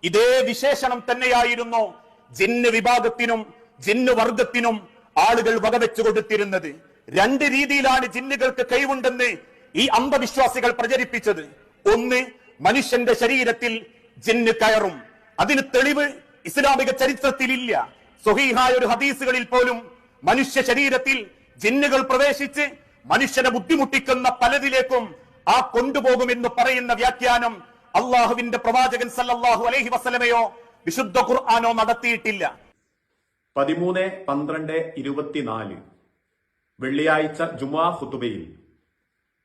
ഇതേ വിശേഷണം തന്നെയായിരുന്നു ജിന്ന് വിഭാഗത്തിനും ജിന്ന് വർഗത്തിനും ആളുകൾ വകവെച്ചു കൊടുത്തിരുന്നത്. രണ്ട് രീതിയിലാണ് ജിന്നുകൾക്ക് കഴിവുണ്ടെന്ന് ഈ അന്ധവിശ്വാസികൾ പ്രചരിപ്പിച്ചത്. ഒന്ന്, മനുഷ്യന്റെ ശരീരത്തിൽ ജിന്ന് കയറും. അതിന് തെളിവ് ഇസ്ലാമിക ചരിത്രത്തിലില്ല. സ്വഹീഹായ ഒരു ഹദീസുകളിൽ പോലും മനുഷ്യ ശരീരത്തിൽ ജിന്നുകൾ പ്രവേശിച്ച് മനുഷ്യനെ ബുദ്ധിമുട്ടിക്കുന്ന പലതിലേക്കും ആ കൊണ്ടുപോകുമെന്ന് പറയുന്ന വ്യാഖ്യാനം അള്ളാഹുവിന്റെ പ്രവാചകൻ സല്ലല്ലാഹു അലൈഹി വസല്ലമയോ വിശുദ്ധ ഖുർആനോ നടത്തിയിട്ടില്ല. 13-12-24 വെള്ളിയാഴ്ച ജുമുഅ ഖുതുബയിൽ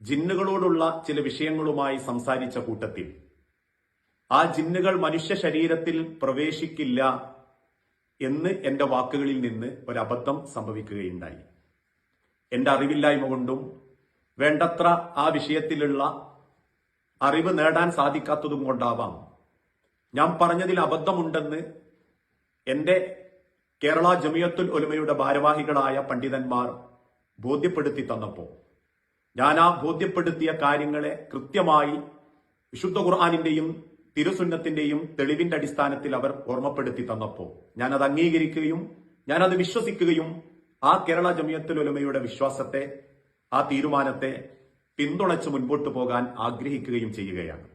ജിന്നുകളോടുള്ള ചില വിഷയങ്ങളുമായി സംസാരിച്ച കൂട്ടത്തിൽ ആ ജിന്നുകൾ മനുഷ്യ ശരീരത്തിൽ പ്രവേശിക്കില്ല എന്ന് എന്റെ വാക്കുകളിൽ നിന്ന് ഒരബദ്ധം സംഭവിക്കുകയുണ്ടായി. എന്റെ അറിവില്ലായ്മ കൊണ്ടും വേണ്ടത്ര ആ വിഷയത്തിലുള്ള അറിവ് നേടാൻ സാധിക്കാത്തതും കൊണ്ടാവാം ഞാൻ പറഞ്ഞതിൽ അബദ്ധമുണ്ടെന്ന് എന്റെ കേരള ജമിയത്തുൽ ഉലമയുടെ ഭാരവാഹികളായ പണ്ഡിതന്മാർ ബോധ്യപ്പെടുത്തി തന്നപ്പോൾ ഞാൻ ആ ബോധ്യപ്പെടുത്തിയ കാര്യങ്ങളെ കൃത്യമായി വിശുദ്ധ ഖുർആനിന്റെയും തിരുസുന്നത്തിന്റെയും തെളിവിന്റെ അടിസ്ഥാനത്തിൽ അവർ ഓർമ്മപ്പെടുത്തി തന്നപ്പോൾ ഞാനത് അംഗീകരിക്കുകയും ഞാനത് വിശ്വസിക്കുകയും ആ കേരള ജമിയത്തുൽ ഉലമയുടെ വിശ്വാസത്തെ, ആ തീരുമാനത്തെ പിന്തുണച്ച് മുൻപോട്ട് പോകാൻ ആഗ്രഹിക്കുകയും ചെയ്യുകയാണ്.